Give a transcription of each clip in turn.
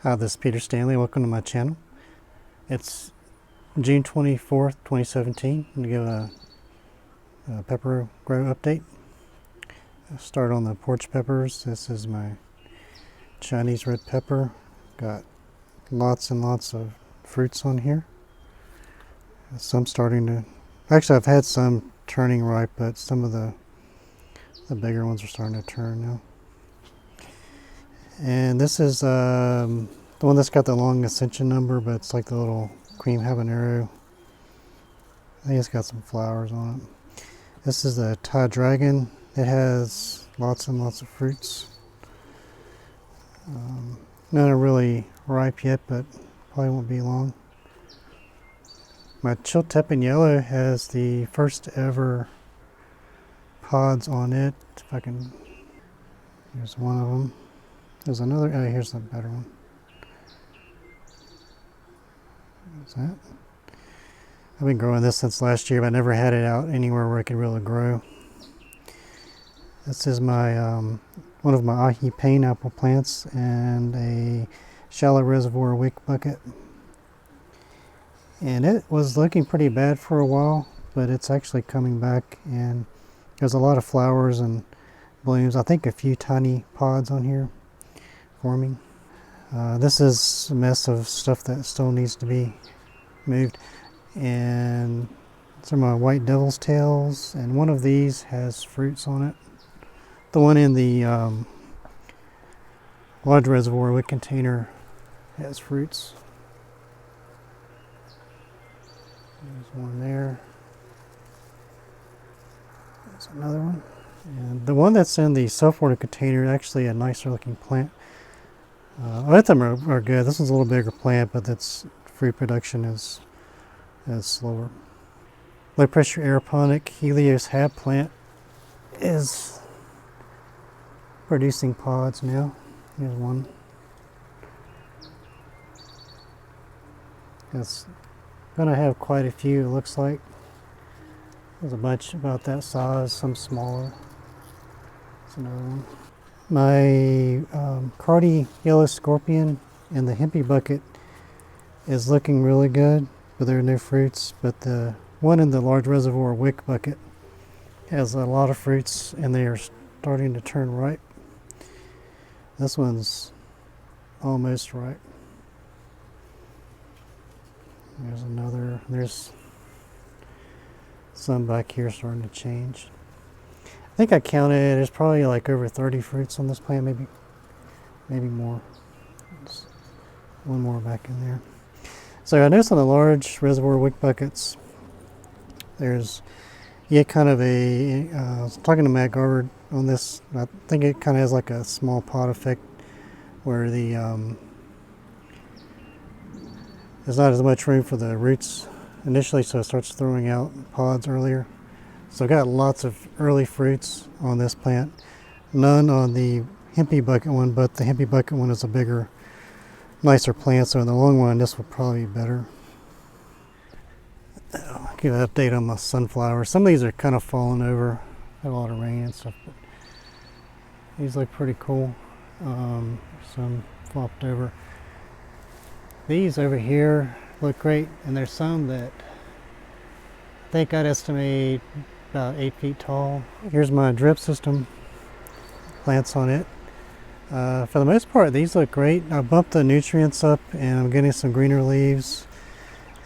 Hi, this is Peter Stanley. Welcome to my channel. It's June 24th, 2017. I'm going to give a pepper grow update. I'll start on the porch peppers. This is my Chinese red pepper. Got lots and lots of fruits on here. Some starting to... Actually, I've had some turning ripe, but some of the bigger ones are starting to turn now. And this is the one that's got the long ascension number, but it's like the little cream habanero. I think it's got some flowers on it. This is the Thai dragon. It has lots and lots of fruits. None are really ripe yet, but probably won't be long. My Chiltepin Yellow has the first ever pods on it. If I can, here's one of them. There's another, oh, here's the better one. What's that? I've been growing this since last year, but I never had it out anywhere where it could really grow. This is my one of my ahi pineapple plants and a shallow reservoir wick bucket. And it was looking pretty bad for a while, but it's actually coming back, and there's a lot of flowers and blooms. I think a few tiny pods on here forming. This is a mess of stuff that still needs to be moved. And these are my white devil's tails, and one of these has fruits on it. The one in the large reservoir wick container has fruits. There's one there. There's another one. And the one that's in the self-water container is actually a nicer looking plant. Both of them are good. This one's a little bigger plant, but its fruit production is slower. Low pressure aeroponic Helios hab plant is producing pods now. Here's one. It's gonna have quite a few, it looks like. There's a bunch about that size, some smaller. That's another one. My CARDI Yellow Scorpion in the hempy bucket is looking really good, but there are no fruits. But the one in the large reservoir wick bucket has a lot of fruits, and they are starting to turn ripe. This one's almost ripe. There's another. There's some back here starting to change. I think I counted, there's probably like over 30 fruits on this plant, maybe more. There's one more back in there. So I noticed on the large reservoir wick buckets, there's kind of a, I was talking to Matt Garber on this, I think it kind of has like a small pot effect where the, there's not as much room for the roots initially, so it starts throwing out pods earlier. So I got lots of early fruits on this plant. None on the hempy bucket one, but the hempy bucket one is a bigger, nicer plant, so in the long run this will probably be better. I'll give an update on my sunflowers. Some of these are kind of falling over. Had a lot of rain and stuff, but these look pretty cool. Some flopped over. These over here look great, and there's some that I think I'd estimate about 8 feet tall. Here's my drip system, plants on it. For the most part, these look great. I bumped the nutrients up and I'm getting some greener leaves.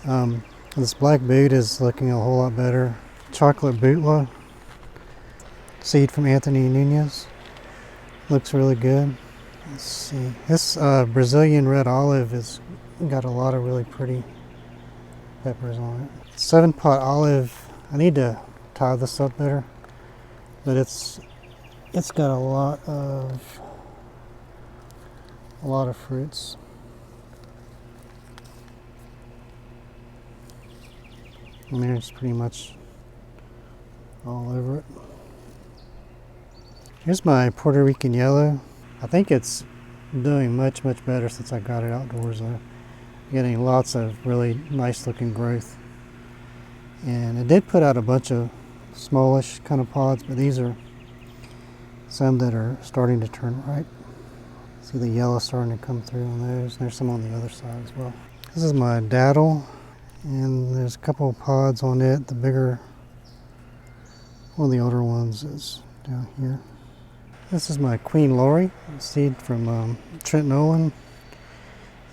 This black boot is looking a whole lot better. Chocolate bootla, seed from Anthony Nunez. Looks really good. Let's see. This Brazilian red olive has got a lot of really pretty peppers on it. 7-pot olive, I need to tie this up better, but it's got a lot of fruits. And there's pretty much all over it. Here's my Puerto Rican yellow. I think it's doing much better since I got it outdoors though. Getting lots of really nice looking growth. And it did put out a bunch of smallish kind of pods, but these are some that are starting to turn ripe. See the yellow starting to come through on those. There's some on the other side as well. This is my daddle, and there's a couple of pods on it. The bigger, one of the older ones is down here. This is my Queen Lori, seed from Trent Nolan.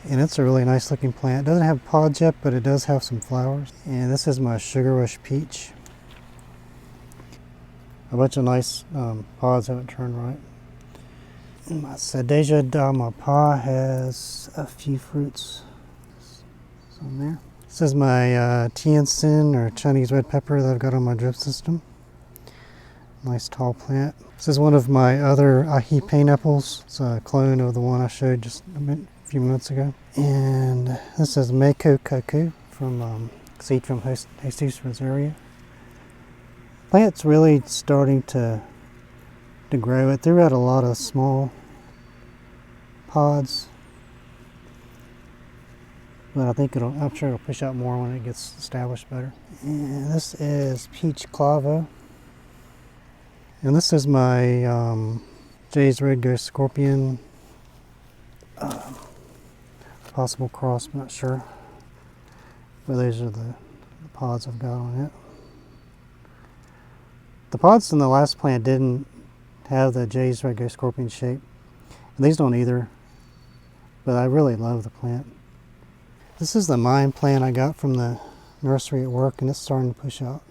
And it's a really nice looking plant. It doesn't have pods yet, but it does have some flowers. And this is my Sugar Rush Peach. A bunch of nice pods haven't turned right. And my Sadeja Damapa has a few fruits. Some there. This is my Tianjin or Chinese red pepper that I've got on my drip system. Nice tall plant. This is one of my other ahi pineapples. It's a clone of the one I showed just a few minutes ago. And this is Mako Kaku from seed from Jesus Rosario. Plant's really starting to grow. It threw out a lot of small pods, but I think I'm sure it'll push out more when it gets established better. And this is Peach Clavo. And this is my Jay's Red Ghost Scorpion. Possible cross, I'm not sure. But those are the pods I've got on it. The pods in the last plant didn't have the Jay's Red Ghost Scorpion shape. And these don't either. But I really love the plant. This is the Mine plant I got from the nursery at work, and it's starting to push out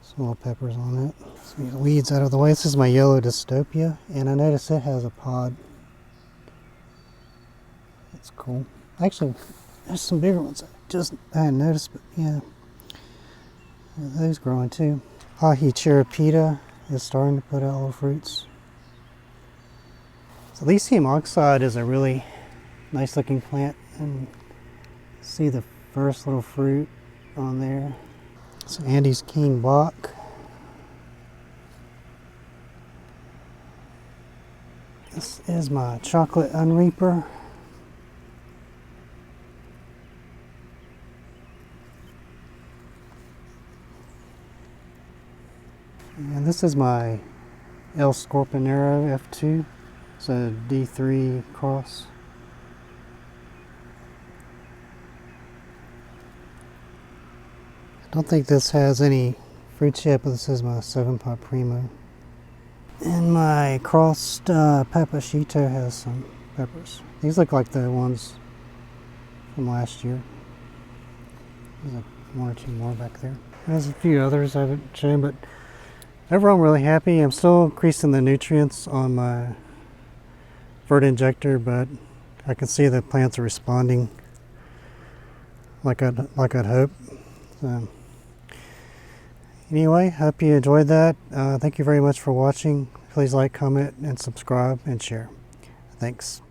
some little peppers on it. Let's get the weeds out of the way. This is my Yellow Dystopia, and I noticed it has a pod. That's cool. Actually, there's some bigger ones I hadn't noticed, but yeah. Those growing too. Ahi Cheripita is starting to put out little fruits. So lithium oxide is a really nice looking plant, and see the first little fruit on there. So Andy's King Bach. This is my Chocolate Unreaper. And this is my El Scorpionero F2. It's a D3 cross. I don't think this has any fruits yet, but this is my 7-pot Primo. And my crossed Papachito has some peppers. These look like the ones from last year. There's one or two more back there. There's a few others I haven't shown, but overall I'm really happy. I'm still increasing the nutrients on my Vert Injector, but I can see the plants are responding like I'd hope. So, anyway, hope you enjoyed that. Thank you very much for watching. Please like, comment, and subscribe, and share. Thanks.